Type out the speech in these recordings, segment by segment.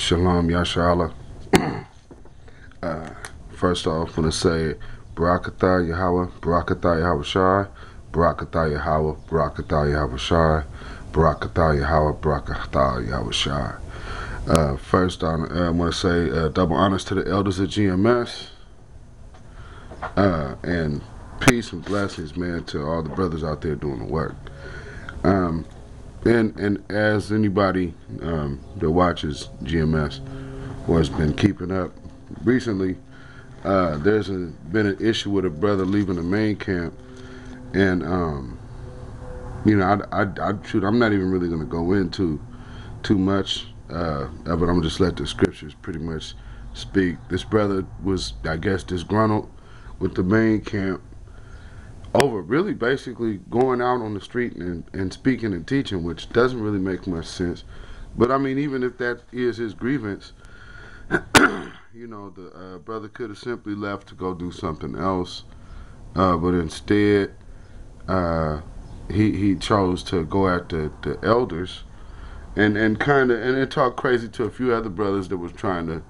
Shalom Yashala. First off, I want to say Barakatah Yahweh, Barakatah Yahweh Shai, Barakatah Yahweh, Barakatah Yahweh Shai, Barakatah Yahweh, Barakatah Yahweh Shai. First, I want to say double honors to the elders of GMS, and peace and blessings, man, to all the brothers out there doing the work. And as anybody that watches GMS or has been keeping up recently, there's been an issue with a brother leaving the main camp, and you know, I'm not even really going to go into too much of it. I'm gonna just let the scriptures pretty much speak. This brother was, I guess, disgruntled with the main camp over really basically going out on the street and speaking and teaching, which doesn't really make much sense. But I mean, even if that is his grievance, you know, the brother could have simply left to go do something else, but instead he chose to go at the elders and kind of and talk crazy to a few other brothers that was trying to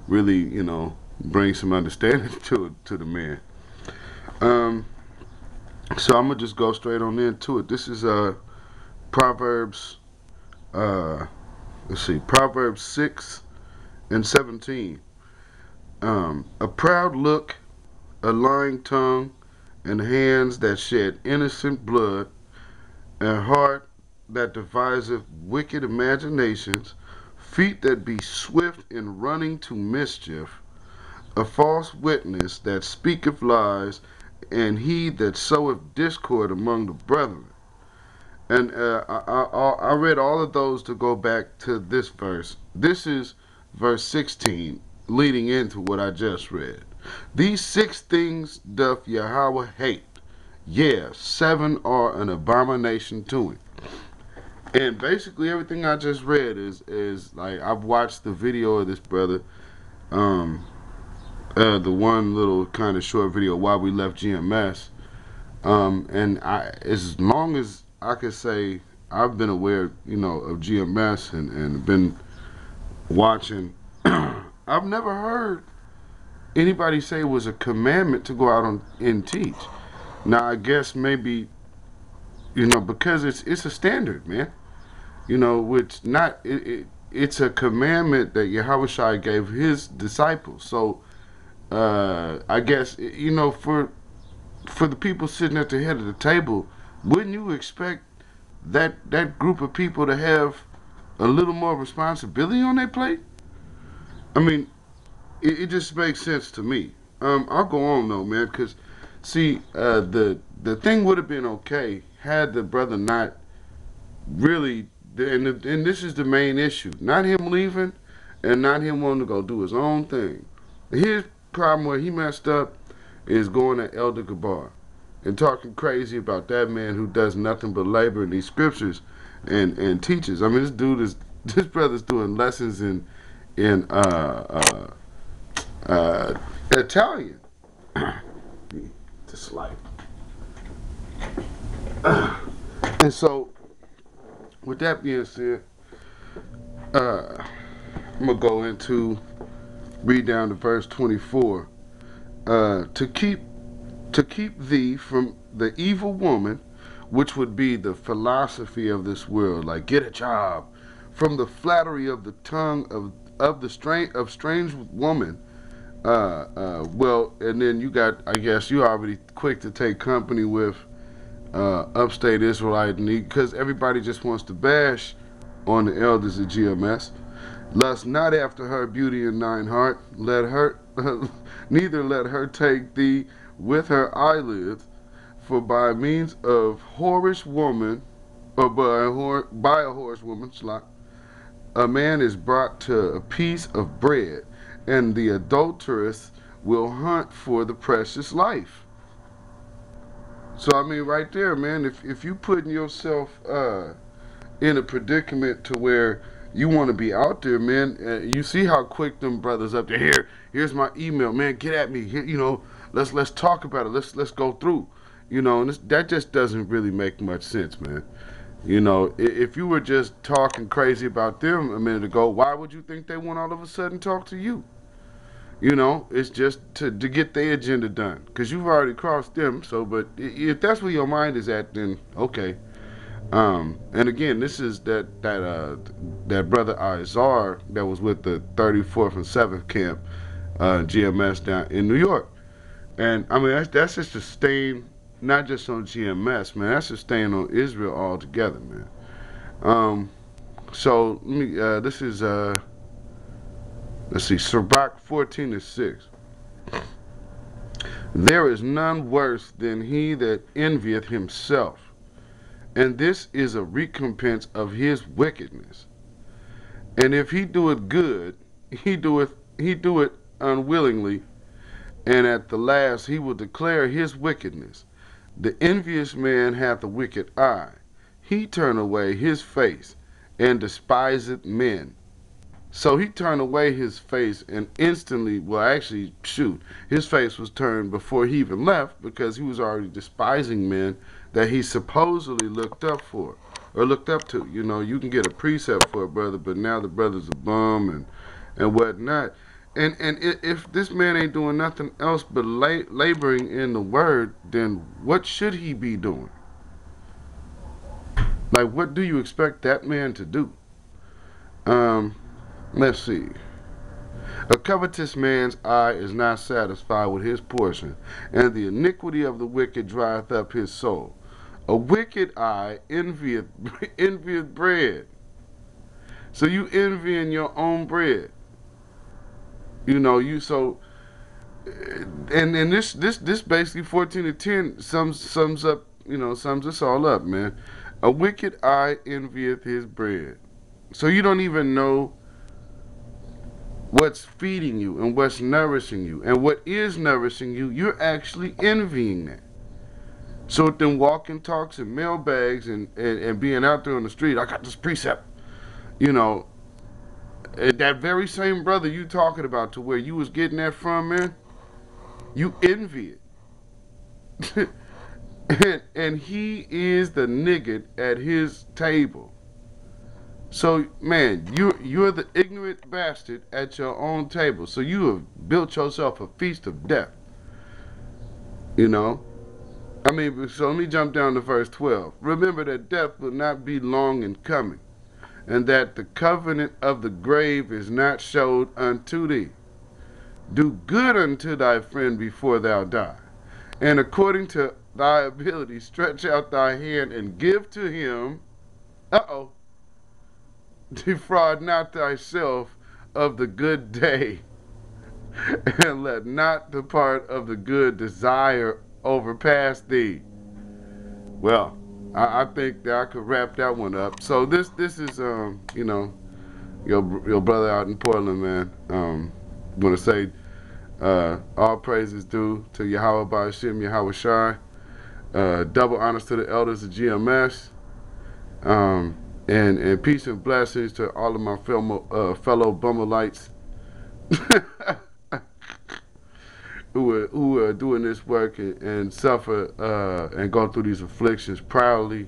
really, you know, bring some understanding to the man. So I'm gonna just go straight on into it. This is Proverbs. Let's see, Proverbs 6:17. A proud look, a lying tongue, and hands that shed innocent blood, and heart that deviseth wicked imaginations, feet that be swift in running to mischief, a false witness that speaketh lies, and he that soweth discord among the brethren. And I read all of those to go back to this verse. This is verse 16, leading into what I just read. These 6 things doth Yahweh hate. Yeah, 7 are an abomination to him. And basically everything I just read is like, I've watched the video of this brother, the one little kind of short video, Why We Left GMS, and as long as I could say I've been aware, you know, of GMS and been watching, I've never heard anybody say it was a commandment to go out and teach. Now I guess maybe, you know, because it's a standard, man, you know, which not it's a commandment that Yahushua gave his disciples. So I guess, you know, for the people sitting at the head of the table, wouldn't you expect that group of people to have a little more responsibility on their plate? I mean, it just makes sense to me. I'll go on though, man, because see, the thing would have been okay had the brother not really, and this is the main issue, not him leaving and not him wanting to go do his own thing. His problem where he messed up is going at Elder Gabar and talking crazy about that man who does nothing but labor in these scriptures and teaches. I mean, this brother's doing lessons in Italian. Just like, and so with that being said, I'm gonna go into read down to verse 24. To keep thee from the evil woman, which would be the philosophy of this world, like get a job, from the flattery of the tongue of strange woman. Well, and then you got, I guess you already quick to take company with upstate Israelite, because everybody just wants to bash on the elders of GMS. Lust not after her beauty and thine heart, neither let her take thee with her eyelids, for by means of whorish woman, or by a whorish woman, a man is brought to a piece of bread, and the adulteress will hunt for the precious life. So I mean, right there, man, if you putting yourself in a predicament to where you want to be out there, man, you see how quick them brothers up there. Here's my email, man. Get at me. Here, you know, let's talk about it. Let's go through. You know, and that just doesn't really make much sense, man. You know, if you were just talking crazy about them a minute ago, why would you think they want all of a sudden talk to you? You know, it's just to get their agenda done because you've already crossed them. So, but if that's where your mind is at, then okay. And again, this is that brother Izar that was with the 34th and 7th camp, GMS down in New York. And I mean, that's just a stain, not just on GMS, man. That's a stain on Israel altogether, man. Um, so let me, this is let's see, Sirach 14:6. There is none worse than he that envieth himself, and this is a recompense of his wickedness. And if he doeth good, he doeth unwillingly, and at the last he will declare his wickedness. The envious man hath a wicked eye. He turn away his face, and despiseth men. So he turned away his face and instantly, well, actually, shoot, his face was turned before he even left because he was already despising men that he supposedly looked up for or looked up to. You know, you can get a precept for a brother, but now the brother's a bum and whatnot. And if this man ain't doing nothing else but laboring in the word, then what should he be doing? Like, what do you expect that man to do? Let's see. A covetous man's eye is not satisfied with his portion, and the iniquity of the wicked drieth up his soul. A wicked eye envieth, envieth bread. So you envying your own bread. You know, you so and this basically 14:10 sums up, you know, sums us all up, man. A wicked eye envieth his bread. So you don't even know what's feeding you and what's nourishing you. And what is nourishing you, you're actually envying that. So then walking talks and mailbags and being out there on the street, I got this precept, you know, that very same brother you talking about to where you was getting that from, man, you envy it. and he is the nigga at his table. So, man, you're the ignorant bastard at your own table. So you have built yourself a feast of death. You know? I mean, so let me jump down to verse 12. Remember that death will not be long in coming, and that the covenant of the grave is not showed unto thee. Do good unto thy friend before thou die, and according to thy ability stretch out thy hand and give to him. Defraud not thyself of the good day, and let not the part of the good desire overpass thee. Well, I think that I could wrap that one up. So this is you know, your brother out in Portland, man. Want to say all praises due to Yahweh Ba'Shem Yahweh Shai. Double honors to the elders of GMS. And peace and blessings to all of my fellow Bummerlites who are doing this work and suffer and go through these afflictions proudly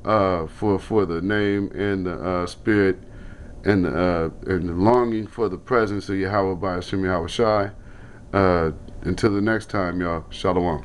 for the name and the spirit and the longing for the presence of Yahweh by Hashem Yahweh Shai. Until the next time, y'all. Shalom.